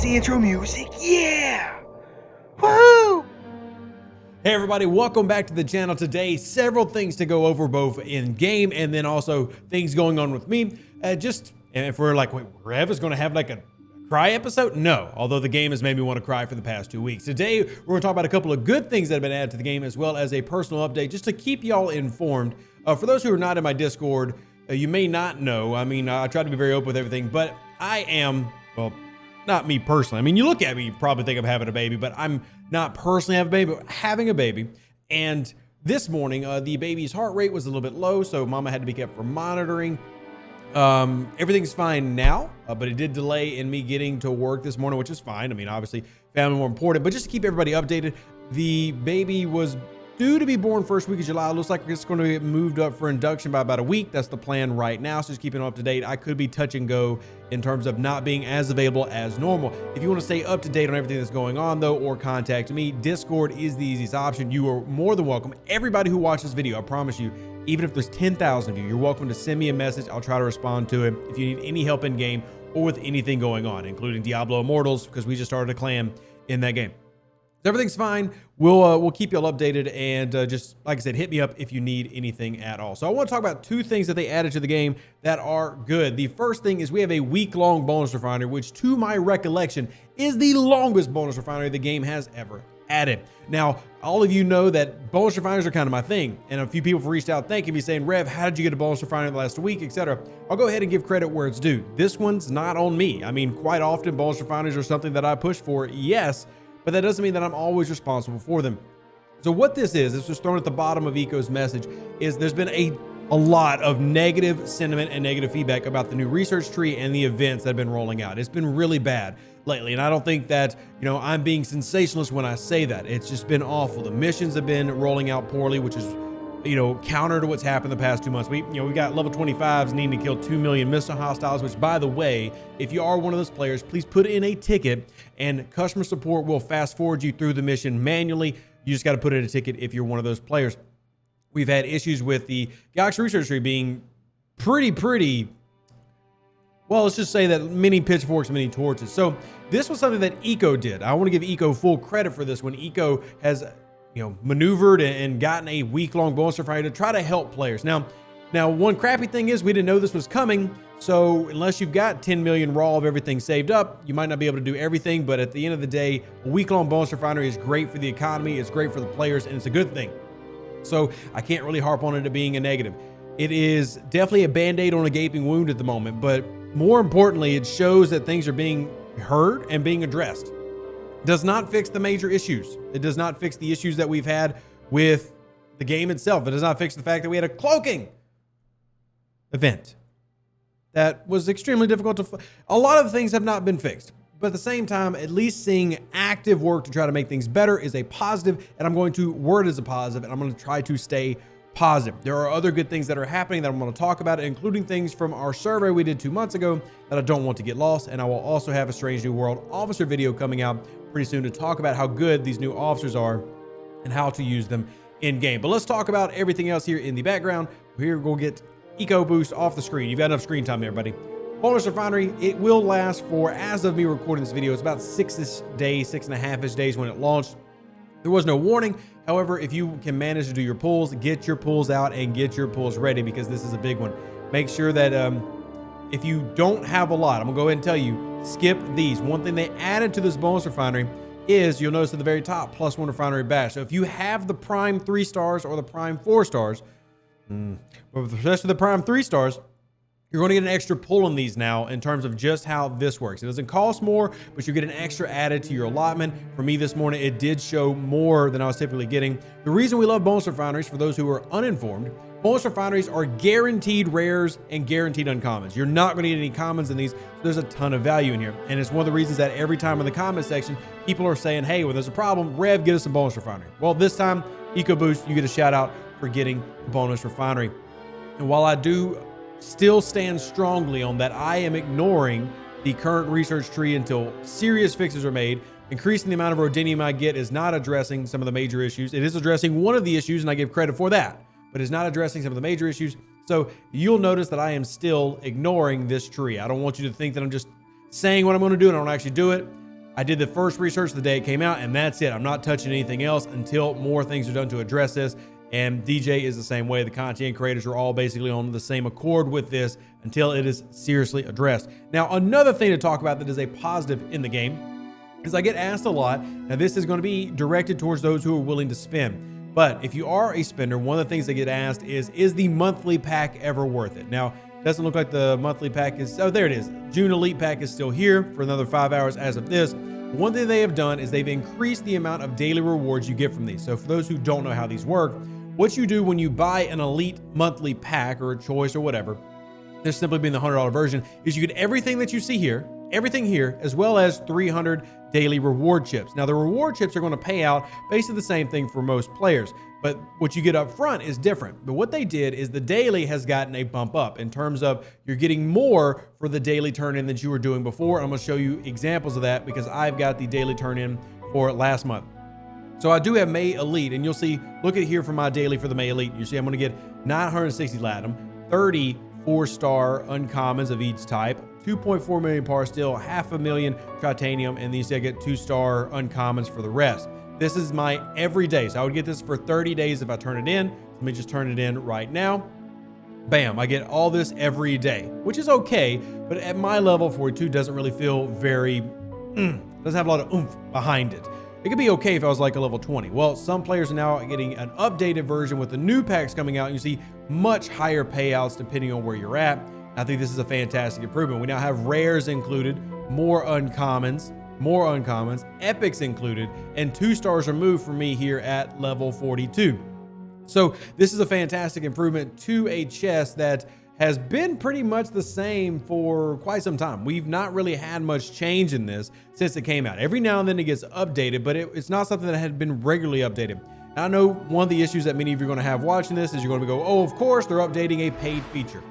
the intro music. Yeah! Woohoo! Hey everybody, welcome back to the channel. Today, several things to go over both in game and then also things going on with me. And if we're like, wait, Rev is gonna have like a cry episode? No, although the game has made me want to cry for the past 2 weeks. Today, we're gonna talk about a couple of good things that have been added to the game as well as a personal update just to keep y'all informed. For those who are not in my Discord, you may not know, I try to be very open with everything, but I am, well, not me personally. I mean, you look at me, you probably think I'm having a baby, but I'm not personally having a baby, but having a baby. And this morning, the baby's heart rate was a little bit low, so mama had to be kept for monitoring. Everything's fine now, but it did delay in me getting to work this morning, which is fine. I mean, obviously, family more important, but just to keep everybody updated, the baby was due to be born first week of July. It looks like it's going to get moved up for induction by about a week. That's the plan right now. So just keeping up to date. I could be touch and go in terms of not being as available as normal. If you want to stay up to date on everything that's going on though, or contact me, Discord is the easiest option. You are more than welcome. Everybody who watches this video, I promise you, even if there's 10,000 of you, you're welcome to send me a message. I'll try to respond to it. If you need any help in game or with anything going on, including Diablo Immortals, because we just started a clan in that game. Everything's fine. We'll keep y'all updated, and just like I said, hit me up if you need anything at all. So I want to talk about two things that they added to the game that are good. The first thing is we have a week-long bonus refinery, which to my recollection is the longest bonus refinery the game has ever added. Now, all of you know that bonus refineries are kind of my thing, and a few people have reached out thanking me saying, Rev, how did you get a bonus refinery the last week, etc. I'll go ahead and give credit where it's due. This one's not on me. I mean, quite often bonus refineries are something that I push for, yes, but that doesn't mean that I'm always responsible for them. So what this is just thrown at the bottom of Eco's message, is there's been a lot of negative sentiment and negative feedback about the new research tree and the events that have been rolling out. It's been really bad lately, and I don't think that, I'm being sensationalist when I say that. It's just been awful. The missions have been rolling out poorly, which is, counter to what's happened the past 2 months. We got level 25s needing to kill 2 million missile hostiles, which, by the way, if you are one of those players, please put in a ticket and customer support will fast forward you through the mission manually. You just got to put in a ticket if you're one of those players. We've had issues with the Galaxy Research Tree being pretty, well, let's just say that many pitchforks, many torches. So this was something that Eco did. I want to give Eco full credit for this one. Eco has maneuvered and gotten a week-long bonus refinery to try to help players. Now, one crappy thing is we didn't know this was coming, so unless you've got 10 million raw of everything saved up, you might not be able to do everything, but at the end of the day, a week-long bonus refinery is great for the economy, it's great for the players, and it's a good thing. So I can't really harp on it being a negative. It is definitely a band-aid on a gaping wound at the moment, but more importantly, it shows that things are being heard and being addressed. Does not fix the major issues. It does not fix the issues that we've had with the game itself. It does not fix the fact that we had a cloaking event that was extremely difficult to. A lot of things have not been fixed, but at the same time, at least seeing active work to try to make things better is a positive, and I'm going to word it as a positive, and I'm going to try to stay positive. There are other good things that are happening that I'm going to talk about, including things from our survey we did 2 months ago that I don't want to get lost. And I will also have a Strange New World officer video coming out pretty soon to talk about how good these new officers are and how to use them in game. But let's talk about everything else here in the background. Here we'll get Eco Boost off the screen. You've got enough screen time, everybody. Bonus refinery, it will last for, as of me recording this video, it's about 6-ish days, 6.5-ish days when it launched. There was no warning. However, if you can manage to do your pulls, get your pulls out and get your pulls ready, because this is a big one. Make sure that if you don't have a lot, I'm gonna go ahead and tell you, skip these. One thing they added to this bonus refinery is, you'll notice at the very top, +1 refinery bash. So if you have the prime 3 stars or the prime 4 stars, but with respect to the prime 3 stars, you're going to get an extra pull on these now in terms of just how this works. It doesn't cost more, but you get an extra added to your allotment. For me this morning, it did show more than I was typically getting. The reason we love bonus refineries, for those who are uninformed, bonus refineries are guaranteed rares and guaranteed uncommons. You're not going to get any commons in these, so there's a ton of value in here. And it's one of the reasons that every time in the comment section, people are saying, hey, when there's a problem, Rev, get us a bonus refinery. Well, this time, Eco Boost, you get a shout out for getting the bonus refinery. And while I do still stand strongly on that, I am ignoring the current research tree until serious fixes are made. Increasing the amount of Rhodinium I get is not addressing some of the major issues. It is addressing one of the issues, and I give credit for that, but it's not addressing some of the major issues. So you'll notice that I am still ignoring this tree. I don't want you to think that I'm just saying what I'm going to do and I don't actually do it. I did the first research the day it came out, and that's it. I'm not touching anything else until more things are done to address this. And DJ is the same way. The content creators are all basically on the same accord with this until it is seriously addressed. Now, another thing to talk about that is a positive in the game is I get asked a lot. Now, this is going to be directed towards those who are willing to spend. But if you are a spender, one of the things that get asked is the monthly pack ever worth it? Now, it doesn't look like the monthly pack is, oh, there it is. June Elite pack is still here for another 5 hours as of this. One thing they have done is they've increased the amount of daily rewards you get from these. So for those who don't know how these work, what you do when you buy an Elite monthly pack or a choice or whatever, this simply being the $100 version, is you get everything that you see here, everything here, as well as 300 daily reward chips. Now, the reward chips are going to pay out basically the same thing for most players, but what you get up front is different. But what they did is the daily has gotten a bump up in terms of you're getting more for the daily turn-in than you were doing before. I'm going to show you examples of that because I've got the daily turn-in for last month. So I do have May Elite, and you'll see, look at here for my daily for the May Elite. You see I'm going to get 960 Latinum, 30 4-star uncommons of each type, 2.4 million par steel, 500,000 titanium, and these I get 2-star uncommons for the rest. This is my everyday. So I would get this for 30 days if I turn it in. Let me just turn it in right now. Bam, I get all this every day, which is okay, but at my level 42 doesn't really feel very, doesn't have a lot of oomph behind it. It could be okay if I was like a level 20. Well, some players are now getting an updated version with the new packs coming out. And you see much higher payouts depending on where you're at. I think this is a fantastic improvement. We now have rares included, more uncommons, epics included, and 2 stars removed for me here at level 42. So this is a fantastic improvement to a chest that has been pretty much the same for quite some time. We've not really had much change in this since it came out. Every now and then it gets updated, but it's not something that had been regularly updated. And I know one of the issues that many of you are gonna have watching this is you're gonna go, oh, of course they're updating a paid feature.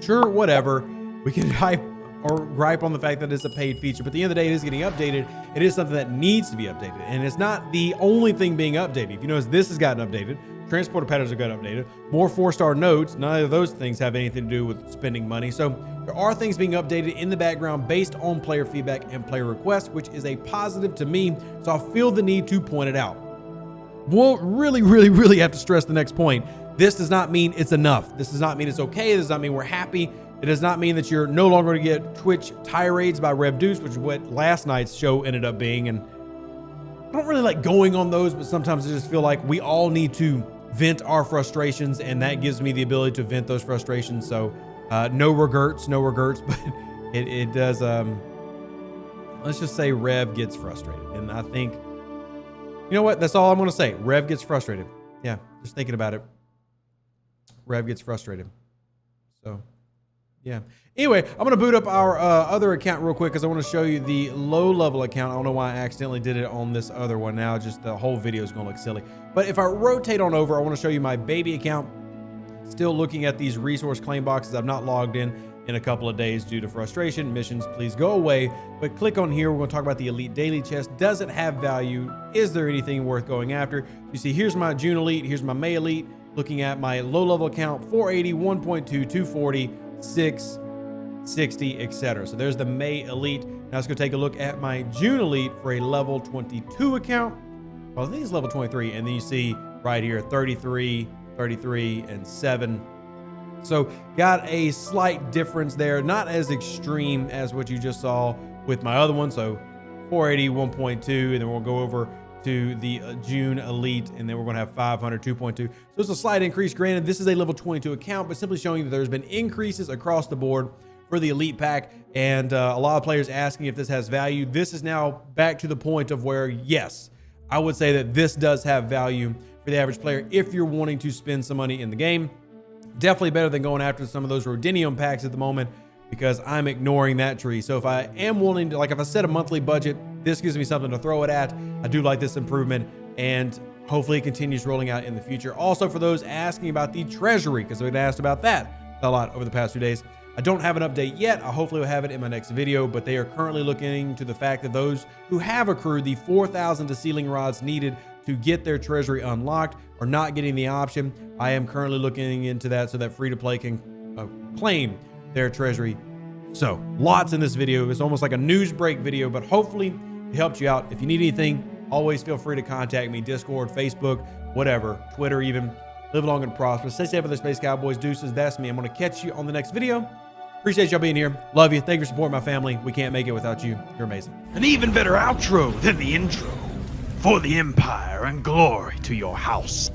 Sure, whatever. We can hype or gripe on the fact that it's a paid feature, but at the end of the day, it is getting updated. It is something that needs to be updated. And it's not the only thing being updated. If you notice, this has gotten updated. Transporter patterns have got updated. More 4-star nodes. None of those things have anything to do with spending money. So there are things being updated in the background based on player feedback and player requests, which is a positive to me. So I feel the need to point it out. We'll really have to stress the next point. This does not mean it's enough. This does not mean it's okay. This does not mean we're happy. It does not mean that you're no longer going to get Twitch tirades by Rev Deuce, which is what last night's show ended up being. And I don't really like going on those, but sometimes I just feel like we all need to vent our frustrations, and that gives me the ability to vent those frustrations. So no regrets, but it does. Let's just say Rev gets frustrated. And I think, you know what? That's all I'm going to say. Rev gets frustrated. Yeah, just thinking about it. Rev gets frustrated. So yeah. Anyway, I'm going to boot up our other account real quick because I want to show you the low level account. I don't know why I accidentally did it on this other one. Now just the whole video is going to look silly. But if I rotate on over, I want to show you my baby account. Still looking at these resource claim boxes. I've not logged in a couple of days due to frustration. Missions, please go away. But click on here. We're going to talk about the Elite Daily Chest. Does it have value? Is there anything worth going after? You see, here's my June Elite. Here's my May Elite. Looking at my low level account, 480, 1.2, 240, 6, 60, etc. So there's the May Elite. Now let's go take a look at my June Elite for a level 22 account. Well, I think it's level 23. And then you see right here, 33, 33, and 7. So got a slight difference there. Not as extreme as what you just saw with my other one. So 480, 1.2, and then we'll go over to the June Elite, and then we're going to have 500, 2.2. So it's a slight increase. Granted, this is a level 22 account, but simply showing that there's been increases across the board for the Elite pack, and a lot of players asking if this has value. This is now back to the point of where, yes, I would say that this does have value for the average player if you're wanting to spend some money in the game. Definitely better than going after some of those Rodinium packs at the moment, because I'm ignoring that tree. So if I am willing to, like if I set a monthly budget, this gives me something to throw it at. I do like this improvement, and hopefully it continues rolling out in the future. Also, for those asking about the treasury, because we've been asked about that a lot over the past few days, I don't have an update yet. I hopefully will have it in my next video, but they are currently looking to the fact that those who have accrued the 4,000 to ceiling rods needed to get their treasury unlocked are not getting the option. I am currently looking into that so that free-to-play can claim their treasury. So lots in this video. It's almost like a news break video, but hopefully it helped you out. If you need anything, always feel free to contact me. Discord, Facebook, whatever, Twitter even. Live long and prosper. Stay safe with the Space Cowboys. Deuces, that's me. I'm going to catch you on the next video. Appreciate y'all being here. Love you. Thank you for supporting my family. We can't make it without you. You're amazing. An even better outro than the intro. For the Empire and glory to your house.